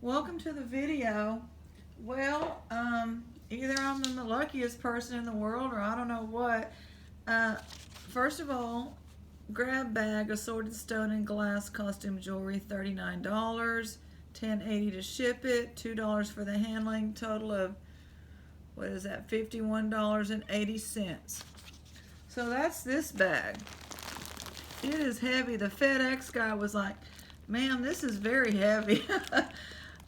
Welcome to the video. Well, either I'm the luckiest person in the world or I don't know what. Uh, First of all, grab bag, assorted stone and glass costume jewelry, $39, $10.80 to ship it, $2 for the handling, total of, what is that, $51.80. So that's this bag. It is heavy. The FedEx guy was like, ma'am, this is very heavy.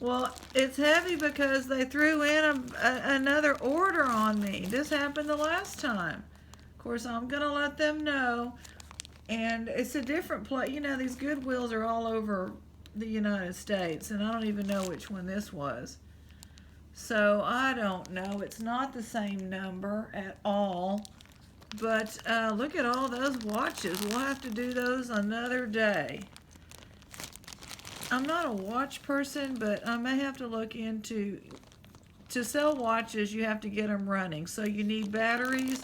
Well, it's heavy because they threw in another order on me. This happened the last time. Of course, I'm going to let them know. And it's a different place. You know, these Goodwills are all over the United States, and I don't even know which one this was. So I don't know. It's not the same number at all. But look at all those watches. We'll have to do those another day. I'm not a watch person, but I may have to look into, to sell watches, you have to get them running. So you need batteries,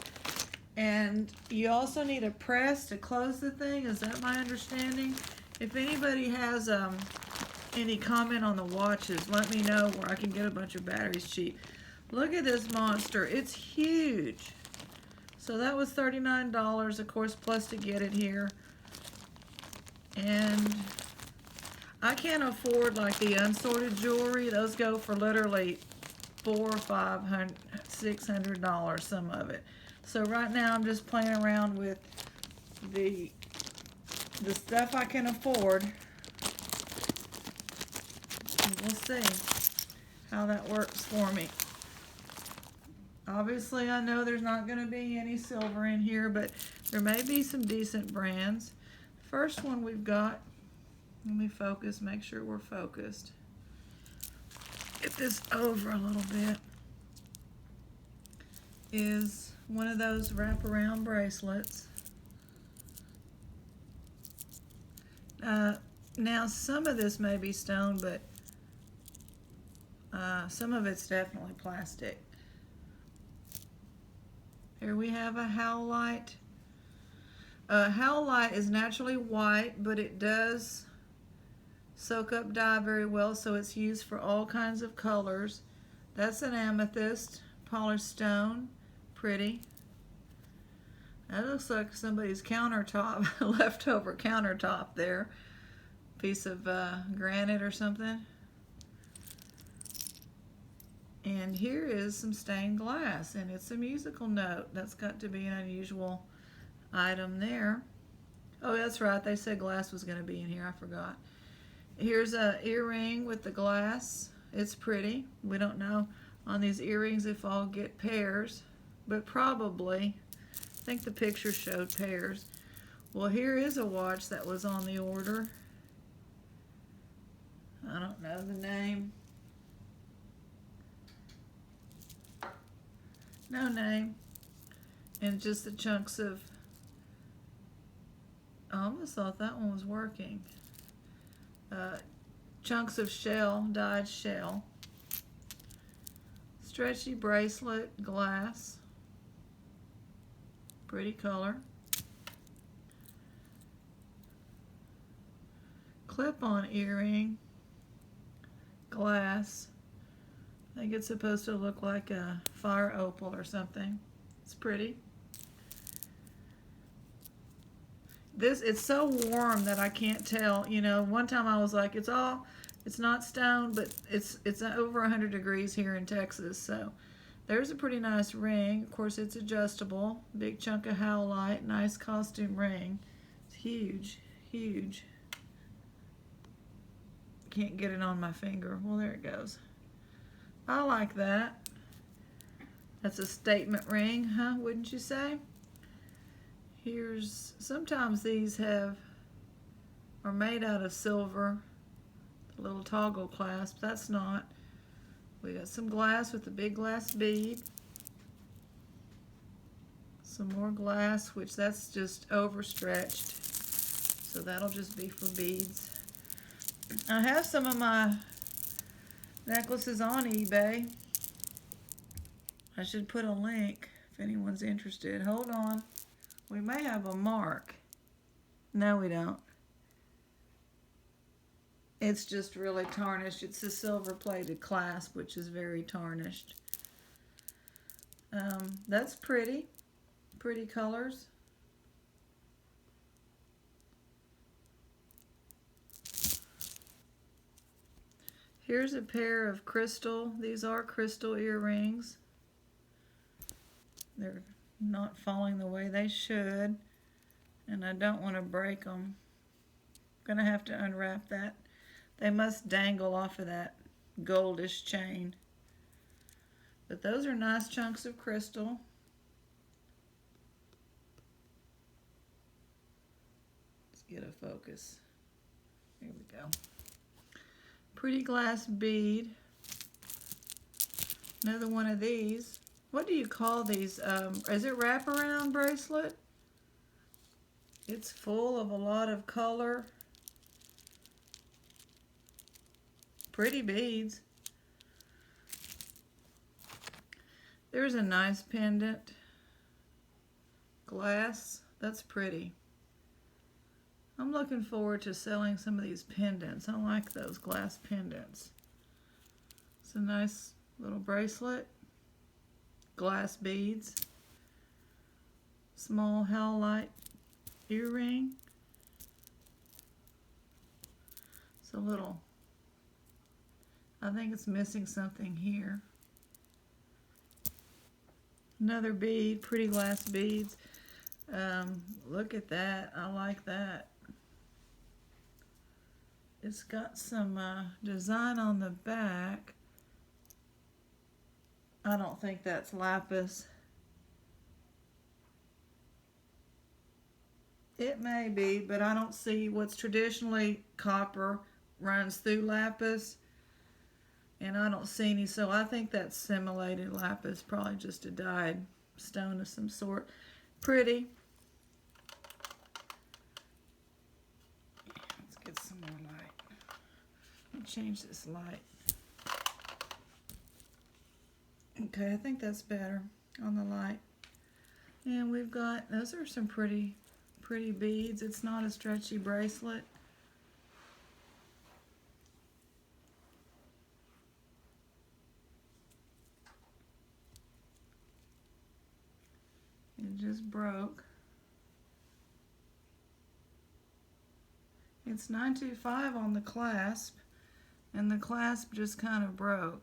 and you also need a press to close the thing. Is that my understanding? If anybody has any comment on the watches, let me know where I can get a bunch of batteries cheap. Look at this monster. It's huge. So that was $39, of course, plus to get it here. And I can't afford like the unsorted jewelry. Those go for literally $400, $500, $600, some of it. So right now I'm just playing around with the stuff I can afford. And we'll see how that works for me. Obviously, I know there's not going to be any silver in here, but there may be some decent brands. First one we've got, let me focus, make sure we're focused. Get this over a little bit. Is one of those wraparound bracelets. Now, some of this may be stone, but some of it's definitely plastic. Here we have a howlite. Howlite is naturally white, but it does soak up dye very well, so it's used for all kinds of colors. That's an amethyst, polished stone, pretty. That looks like somebody's countertop, leftover countertop there. Piece of granite or something. And here is some stained glass, and it's a musical note. That's got to be an unusual item there. Oh, that's right, they said glass was going to be in here, I forgot. Here's an earring with the glass. It's pretty. We don't know on these earrings if I'll get pairs, but probably. I think the picture showed pairs. Well, here is a watch that was on the order. I don't know the name. No name. And just the chunks of, I almost thought that one was working. Chunks of shell, dyed shell. Stretchy bracelet, glass. Pretty color. Clip-on earring, glass. I think it's supposed to look like a fire opal or something. It's pretty. It's so warm that I can't tell. You know, one time I was like, it's not stone, but it's over 100 degrees here in Texas. So there's a pretty nice ring. Of course, it's adjustable. Big chunk of howlite, nice costume ring. It's huge, huge. Can't get it on my finger. Well, there it goes. I like that. That's a statement ring, huh? Wouldn't you say? Here's, sometimes these are made out of silver. The little toggle clasp, that's not. We got some glass with a big glass bead. Some more glass, which that's just overstretched. So that'll just be for beads. I have some of my necklaces on eBay. I should put a link if anyone's interested. Hold on. We may have a mark. No, we don't. It's just really tarnished. It's a silver plated clasp, which is very tarnished. That's pretty. Pretty colors. Here's a pair of crystal. These are crystal earrings. They're not falling the way they should, and I don't want to break them. I'm gonna have to unwrap that. They must dangle off of that goldish chain. But those are nice chunks of crystal. Let's get a focus. Here we go. Pretty glass bead. Another one of these. What do you call these? Is it wraparound bracelet? It's full of a lot of color. Pretty beads. There's a nice pendant. Glass. That's pretty. I'm looking forward to selling some of these pendants. I like those glass pendants. It's a nice little bracelet. Glass beads. Small howlite earring. It's a little, I think it's missing something here. Another bead, pretty glass beads. Look at that, I like that. It's got some design on the back. I don't think that's lapis. It may be, but I don't see what's traditionally copper runs through lapis. And I don't see any, so I think that's simulated lapis, probably just a dyed stone of some sort. Pretty. Let's get some more light. Let me change this light. Okay, I think that's better on the light. And we've got, those are some pretty beads. It's not a stretchy bracelet. It just broke. It's $9.25 on the clasp, and the clasp just kind of broke.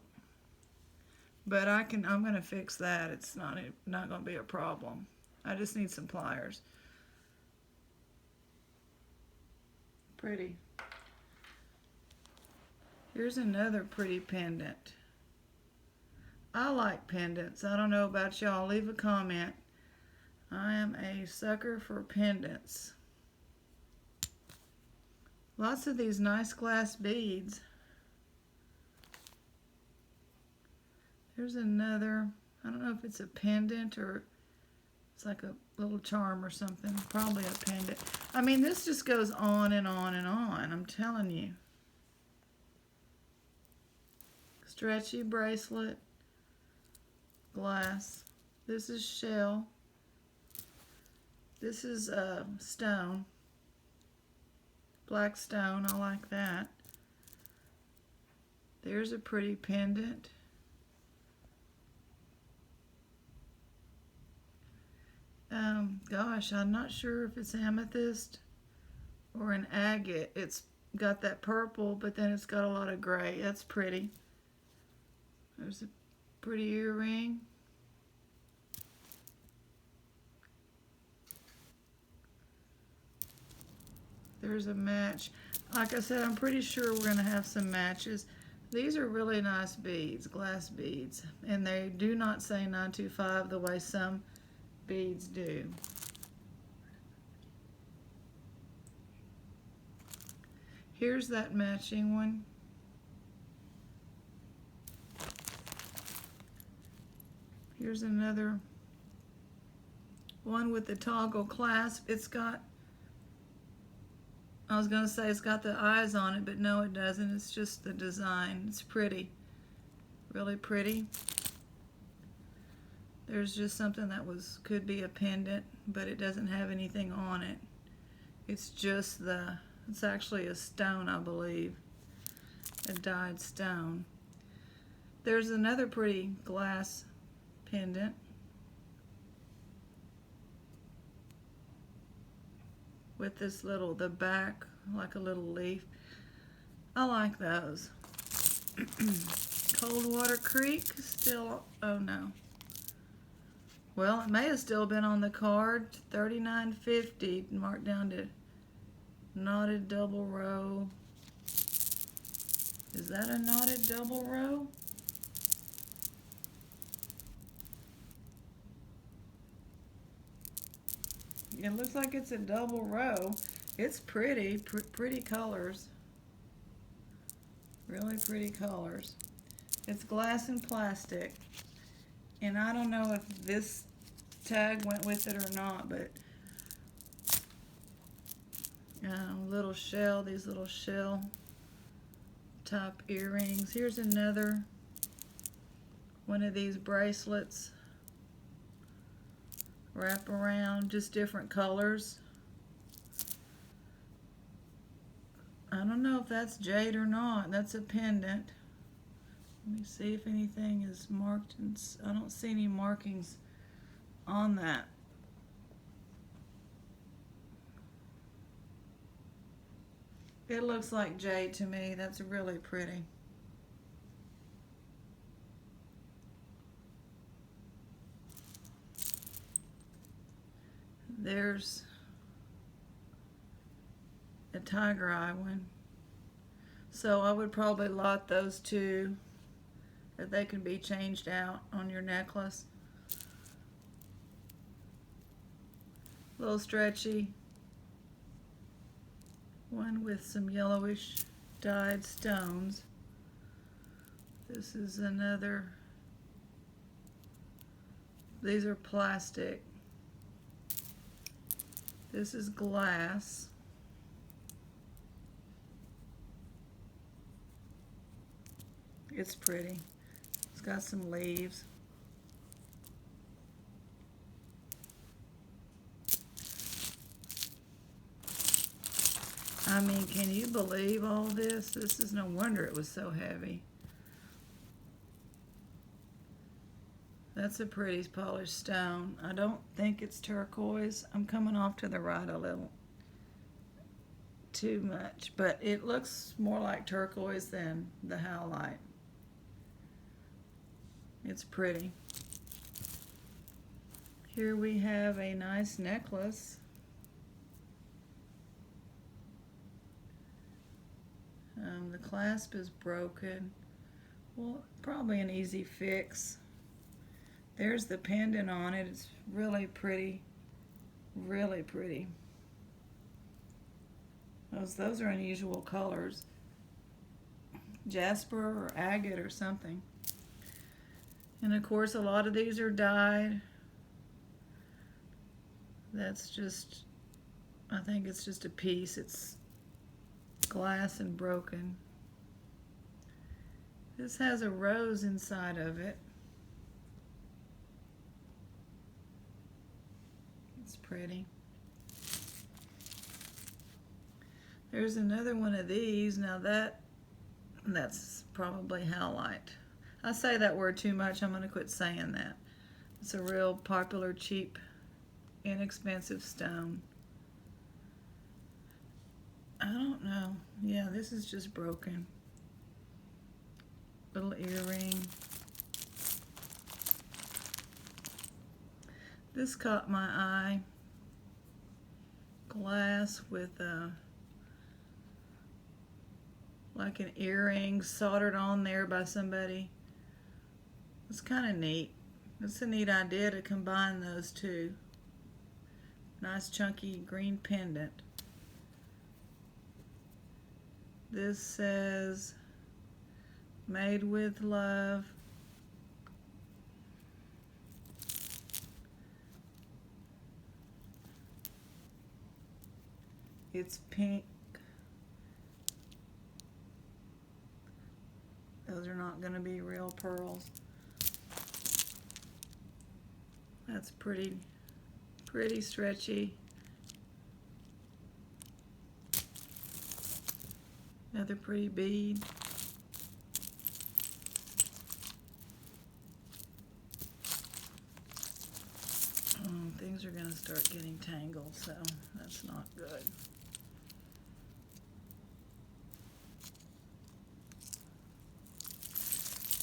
But I'm gonna fix that. It's not gonna be a problem. I just need some pliers. Pretty. Here's another pretty pendant. I like pendants. I don't know about y'all. Leave a comment. I am a sucker for pendants. Lots of these nice glass beads. There's another, I don't know if it's a pendant or it's like a little charm or something. Probably a pendant. I mean, this just goes on and on and on. I'm telling you. Stretchy bracelet. Glass. This is shell. This is stone. Black stone. I like that. There's a pretty pendant. Gosh, I'm not sure if it's amethyst or an agate. It's got that purple, but then it's got a lot of gray. That's pretty. There's a pretty earring. There's a match. Like I said, I'm pretty sure we're going to have some matches. These are really nice beads, glass beads, and they do not say 925 the way some beads do. Here's that matching one. Here's another one with the toggle clasp. It's got, I was going to say it's got the eyes on it, but no, it doesn't. It's just the design. It's pretty. Really pretty. There's just something that could be a pendant, but it doesn't have anything on it. It's just it's actually a stone, I believe. a dyed stone. There's another pretty glass pendant. With this little, the back, like a little leaf. I like those. Coldwater Creek, still, oh no. Well, it may have still been on the card. $39.50, marked down to knotted double row. Is that a knotted double row? It looks like it's a double row. It's pretty, pretty colors. Really pretty colors. It's glass and plastic. And I don't know if this tag went with it or not, but little shell, these little shell type earrings. Here's another one of these bracelets. Wrap around, just different colors. I don't know if that's jade or not. That's a pendant. Let me see if anything is marked. I don't see any markings on that. It looks like jade to me. That's really pretty. There's a tiger eye one. So I would probably lot those two, that they can be changed out on your necklace. A little stretchy. One with some yellowish dyed stones. This is another. These are plastic. This is glass. It's pretty. It's got some leaves. I mean, can you believe all this? This is no wonder it was so heavy. That's a pretty polished stone. I don't think it's turquoise. I'm coming off to the right a little too much, but it looks more like turquoise than the howlite. It's pretty. Here we have a nice necklace. The clasp is broken. Well, probably an easy fix. There's the pendant on it. It's really pretty. Really pretty. Those are unusual colors. Jasper or agate or something. And of course a lot of these are dyed. That's just, I think it's just a piece. It's glass and broken. This has a rose inside of it. It's pretty. There's another one of these. Now that's probably howlite. I say that word too much. I'm going to quit saying that. It's a real popular, cheap, inexpensive stone. I don't know. Yeah, this is just broken. Little earring. This caught my eye. Glass with like an earring soldered on there by somebody. It's kind of neat. It's a neat idea to combine those two. Nice chunky green pendant. This says, made with love. It's pink. Those are not going to be real pearls. That's pretty stretchy. Another pretty bead. gonna start getting tangled, so that's not good.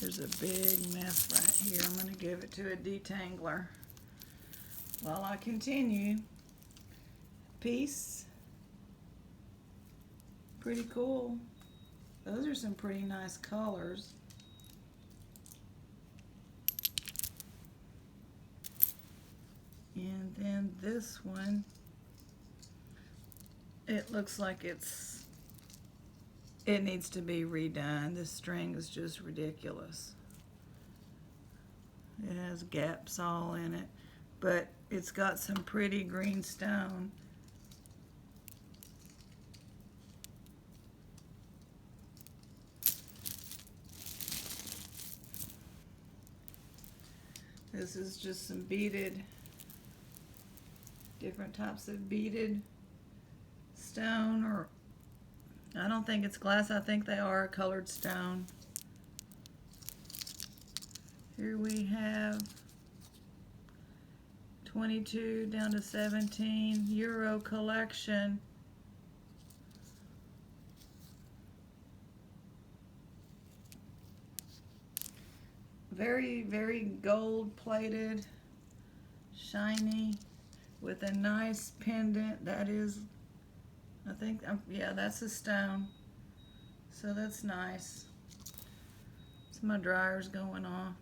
There's a big mess right here. I'm gonna give it to a detangler. While I continue, piece, pretty cool. Those are some pretty nice colors. And then this one, it looks like it needs to be redone. This string is just ridiculous. It has gaps all in it, but it's got some pretty green stone. This is just some beaded, different types of beaded stone, or I don't think it's glass, I think they are a colored stone. Here we have 22 down to 17 Euro collection. Very, very gold plated, shiny, with a nice pendant. That is, I think, yeah, that's a stone. So that's nice. So my dryer's going off.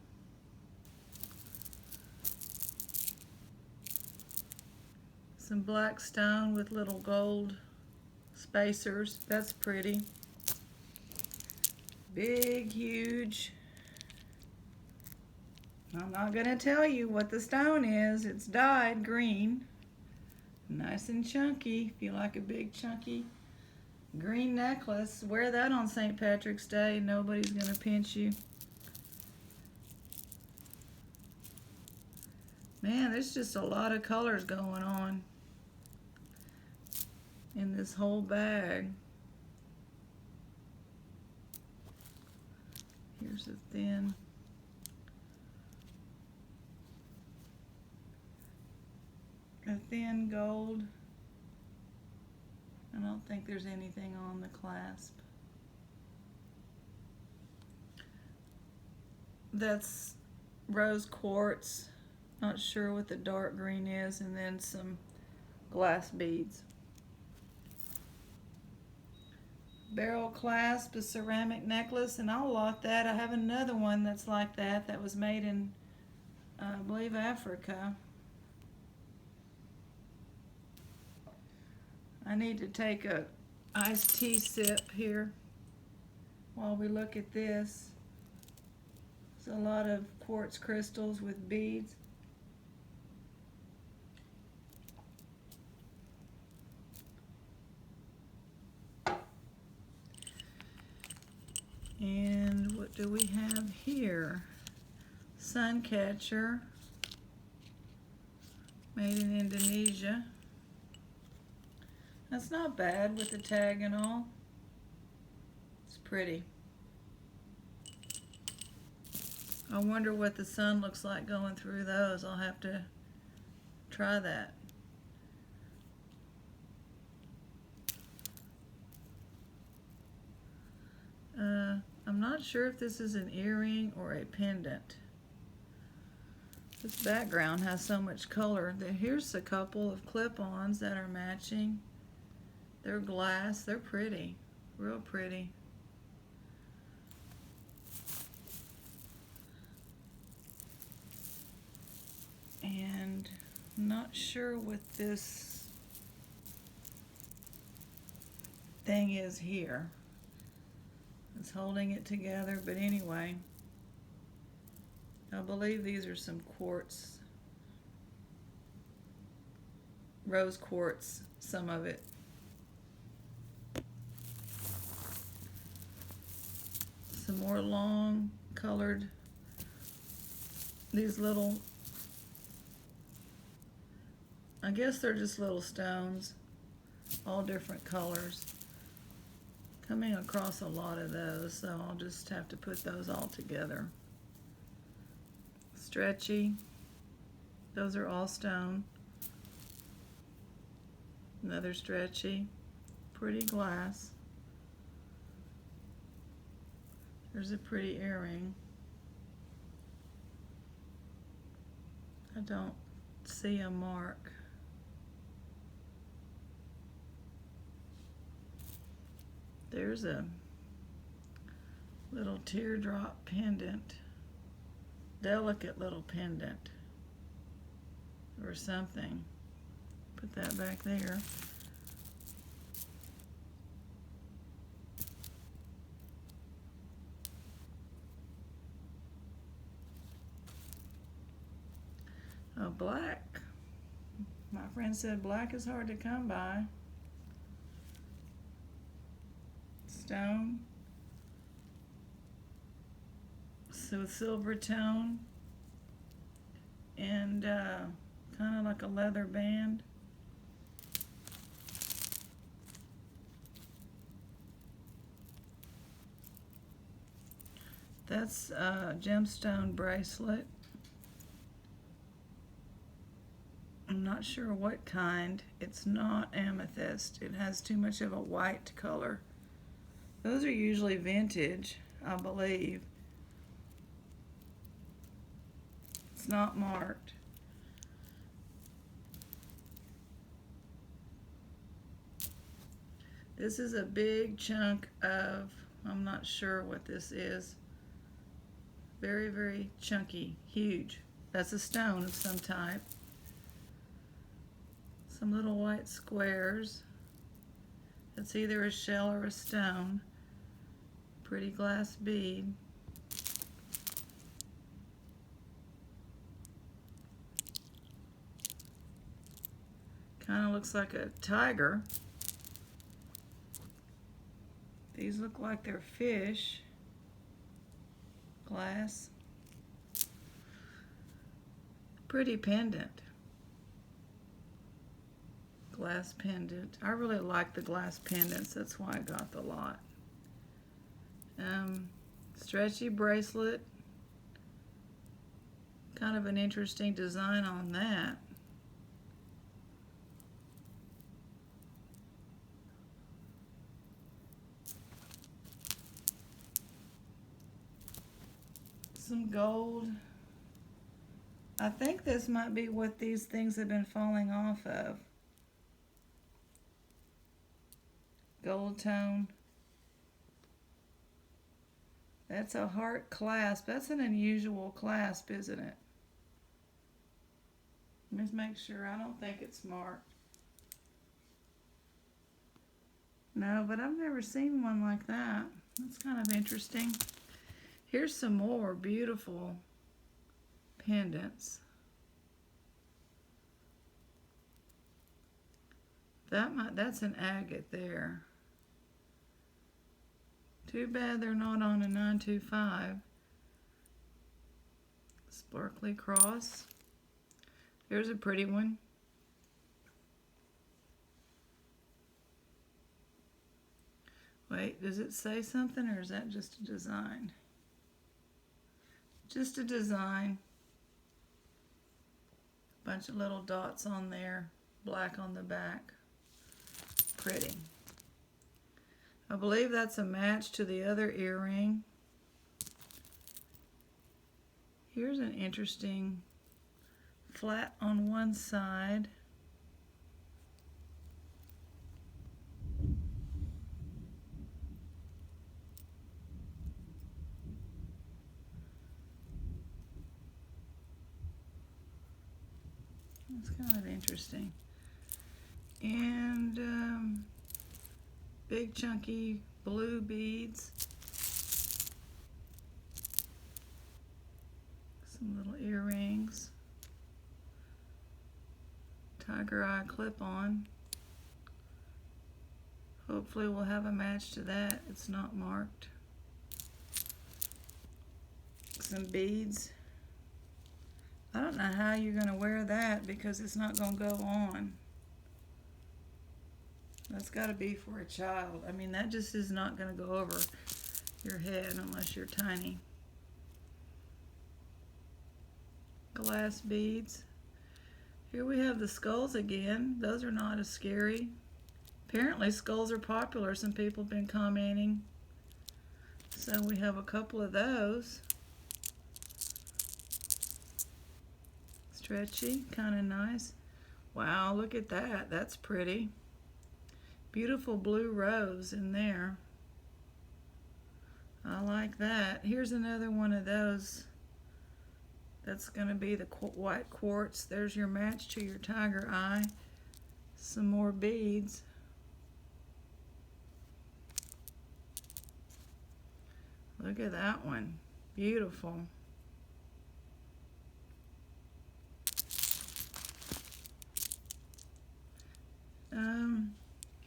Some black stone with little gold spacers. That's pretty. Big, huge. I'm not going to tell you what the stone is. It's dyed green. Nice and chunky. If you like a big, chunky green necklace, wear that on St. Patrick's Day. Nobody's going to pinch you. Man, there's just a lot of colors going on in this whole bag. Here's a thin. A thin gold. I don't think there's anything on the clasp. That's rose quartz. Not sure what the dark green is, and then some glass beads. Barrel clasp, a ceramic necklace, and I'll lot that. I have another one that's like that, that was made in, I believe, Africa. I need to take a iced tea sip here while we look at this. There's a lot of quartz crystals with beads. And what do we have here? Sun catcher, made in Indonesia. That's not bad with the tag and all. It's pretty. I wonder what the sun looks like going through those. I'll have to try that. I'm not sure if this is an earring or a pendant. This background has so much color. Here's a couple of clip-ons that are matching. They're glass. They're pretty. Real pretty. And I'm not sure what this thing is here. It's holding it together, but anyway, I believe these are some quartz, rose quartz, some of it. Some more long colored, these little, I guess they're just little stones, all different colors. Coming across a lot of those, so I'll just have to put those all together. Stretchy, those are all stone. Another stretchy, pretty glass. There's a pretty earring. I don't see a mark. There's a little teardrop pendant. Delicate little pendant or something. Put that back there. Oh, black. My friend said black is hard to come by. Stone. So silver tone. And kind of like a leather band. That's a gemstone bracelet. I'm not sure what kind. It's not amethyst. It has too much of a white color. Those are usually vintage, I believe. It's not marked. This is a big chunk of, I'm not sure what this is. Very, very chunky, huge. That's a stone of some type. Some little white squares. It's either a shell or a stone. Pretty glass bead. Kind of looks like a tiger. These look like they're fish. Glass. Pretty pendant. Glass pendant. I really like the glass pendants. That's why I got the lot. Stretchy bracelet. Kind of an interesting design on that. Some gold. I think this might be what these things have been falling off of. Gold tone. That's a heart clasp. That's an unusual clasp, isn't it? Let me make sure. I don't think it's marked. No, but I've never seen one like that. That's kind of interesting. Here's some more beautiful pendants. That's an agate there. Too bad they're not on a 925. Sparkly cross. Here's a pretty one. Wait, does it say something or is that just a design? Just a design. Bunch of little dots on there. Black on the back. Pretty. I believe that's a match to the other earring. Here's an interesting flat on one side. It's kind of interesting. And big chunky blue beads. Some little earrings. Tiger eye clip-on. Hopefully we'll have a match to that. It's not marked. Some beads. I don't know how you're going to wear that because it's not going to go on. That's got to be for a child. I mean, that just is not going to go over your head unless you're tiny. Glass beads. Here we have the skulls again. Those are not as scary. Apparently skulls are popular. Some people have been commenting. So we have a couple of those. Stretchy, kind of nice. Wow, look at that. That's pretty. Beautiful blue rose in there. I like that. Here's another one of those. That's going to be the white quartz. There's your match to your tiger eye. Some more beads. Look at that one. Beautiful.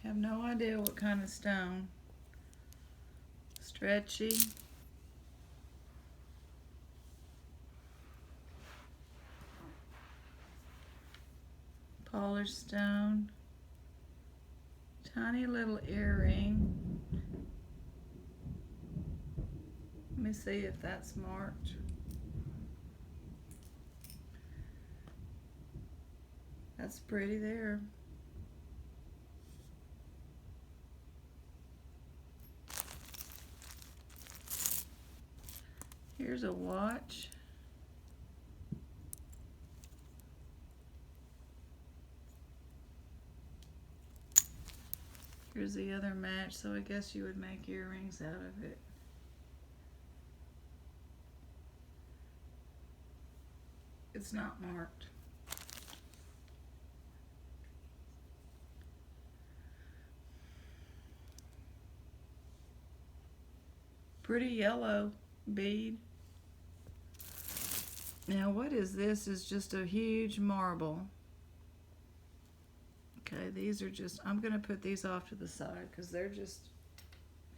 Have no idea what kind of stone. Stretchy. Polished stone. Tiny little earring. Let me see if that's marked. That's pretty there. Here's a watch. Here's the other match, so I guess you would make earrings out of it. It's not marked. Pretty yellow bead. Now what is this? Is just a huge marble. Okay, these are just, I'm going to put these off to the side because they're just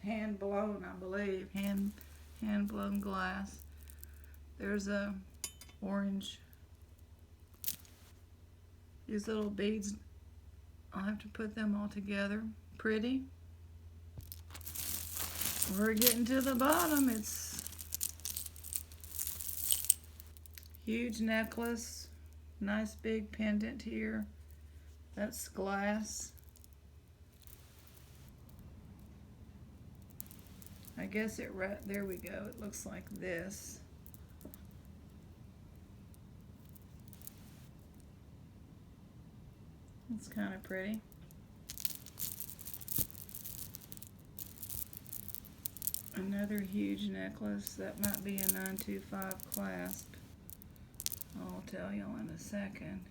hand blown, I believe. Hand blown glass. There's a orange. These little beads, I'll have to put them all together. Pretty. We're getting to the bottom. It's huge necklace. Nice big pendant here. That's glass. I guess it right there we go. It looks like this. It's kind of pretty. Another huge necklace. That might be a 925 clasp. I'll tell y'all in a second.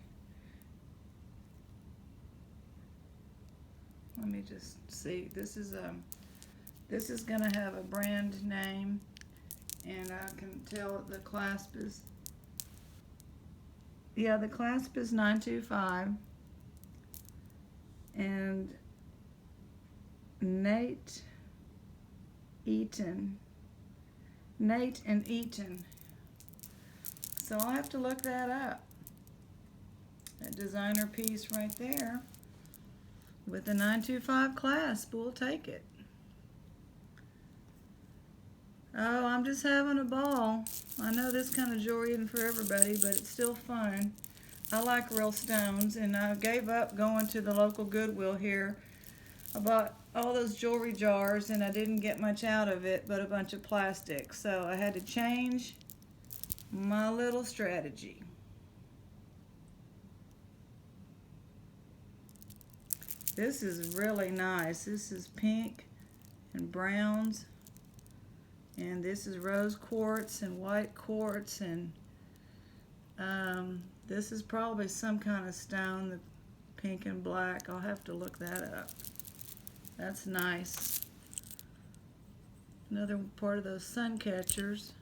Let me just see. This is gonna have a brand name, and I can tell the clasp is, yeah, the clasp is 925, and Nate Etan. Nate and Etan. So I'll have to look that up. That designer piece right there with the 925 clasp. We'll take it. Oh, I'm just having a ball. I know this kind of jewelry isn't for everybody, but it's still fun. I like real stones, and I gave up going to the local Goodwill here. I bought all those jewelry jars, and I didn't get much out of it but a bunch of plastic. So I had to change my little strategy. This is really nice. This is pink and browns, and this is rose quartz and white quartz, and this is probably some kind of stone, the pink and black. I'll have to look that up. That's nice. Another part of those sun catchers.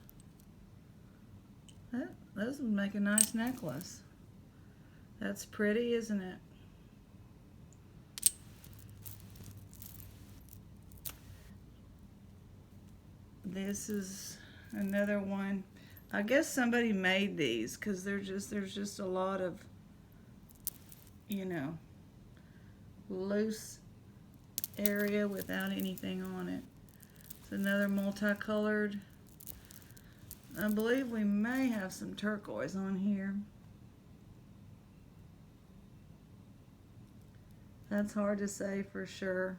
Those would make a nice necklace. That's pretty, isn't it? This is another one. I guess somebody made these because there's just a lot of, you know, loose area without anything on it. It's another multicolored. I believe we may have some turquoise on here. That's hard to say for sure.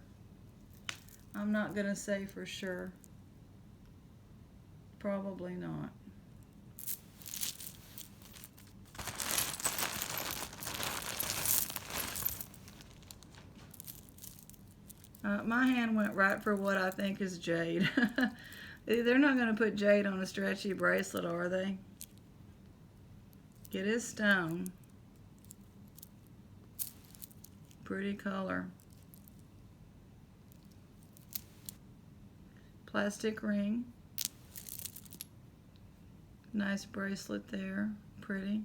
I'm not going to say for sure. Probably not. My hand went right for what I think is jade. They're not going to put jade on a stretchy bracelet, are they? It is stone. Pretty color. Plastic ring. Nice bracelet there. Pretty.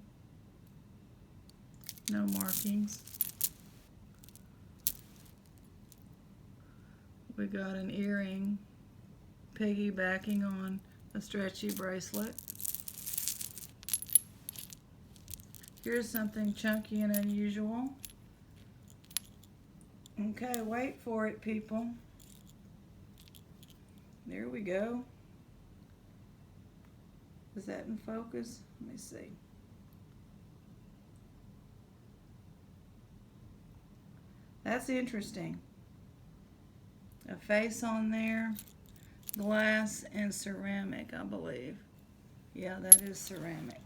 No markings. We got an earring piggybacking on a stretchy bracelet. Here's something chunky and unusual. Okay, wait for it, people. There we go. Is that in focus? Let me see. That's interesting. A face on there, glass and ceramic, I believe. Yeah, that is ceramic.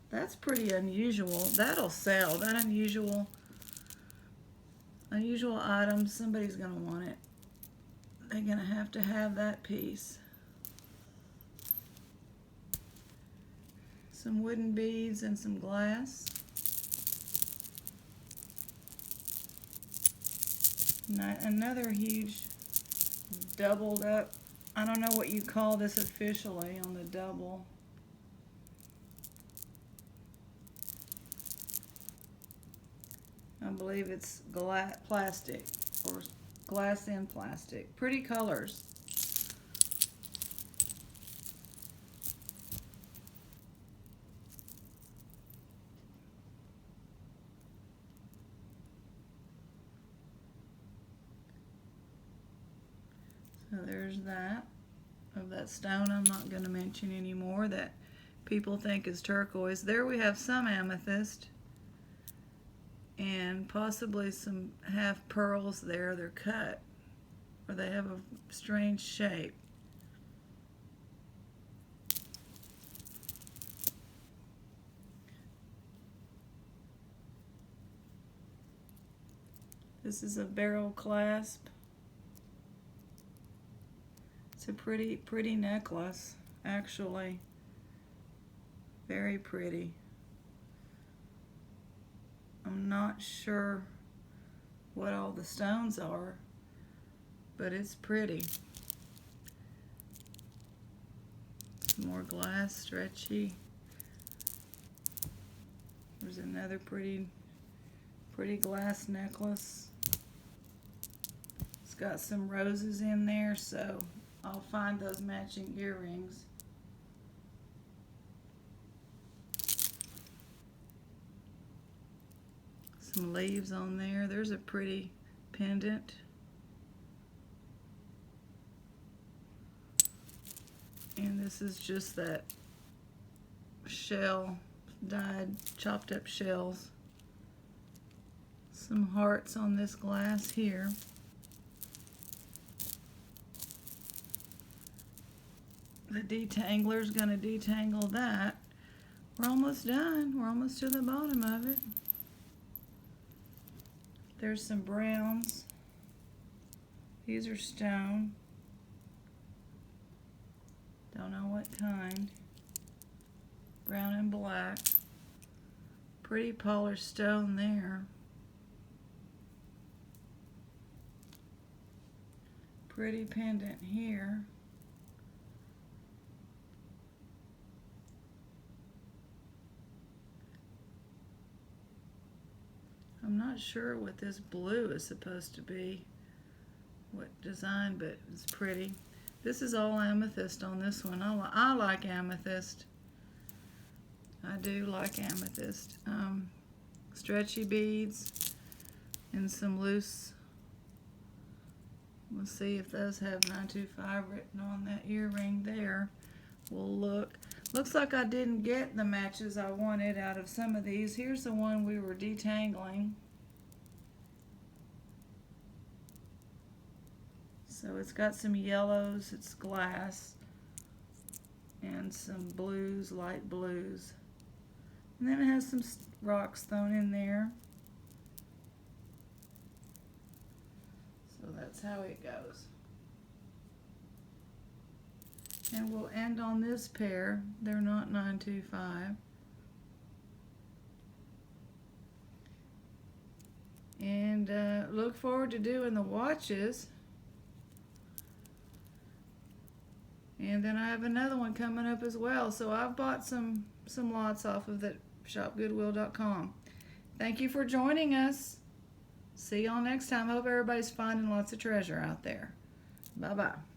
That's pretty unusual. That'll sell. That unusual item, somebody's gonna want it. They're gonna have to have that piece. Some wooden beads and some glass. Another huge doubled up, I don't know what you call this officially on the double. I believe it's plastic, or glass and plastic. Pretty colors. So there's that. Of that stone I'm not going to mention anymore that people think is turquoise. There we have some amethyst. And possibly some half pearls there. They're cut. Or they have a strange shape. This is a barrel clasp. It's a pretty necklace, actually. Very pretty. I'm not sure what all the stones are, but it's pretty. Some more glass, stretchy. There's another pretty glass necklace. It's got some roses in there, so I'll find those matching earrings. Some leaves on there. There's a pretty pendant. And this is just that shell, dyed, chopped up shells. Some hearts on this glass here. The detangler's going to detangle that. We're almost done. We're almost to the bottom of it. There's some browns. These are stone. Don't know what kind. Brown and black. Pretty polished stone there. Pretty pendant here. I'm not sure what this blue is supposed to be, what design, but it's pretty. This is all amethyst on this one. I like amethyst. I do like amethyst. Stretchy beads and some loose. We'll see if those have 925 written on that earring there. We'll look. Looks like I didn't get the matches I wanted out of some of these. Here's the one we were detangling. So it's got some yellows, it's glass, and some blues, light blues. And then it has some rocks thrown in there. So that's how it goes. And we'll end on this pair. They're not 925. And look forward to doing the watches. And then I have another one coming up as well. So I've bought some lots off of that shopgoodwill.com. Thank you for joining us. See y'all next time. Hope everybody's finding lots of treasure out there. Bye-bye.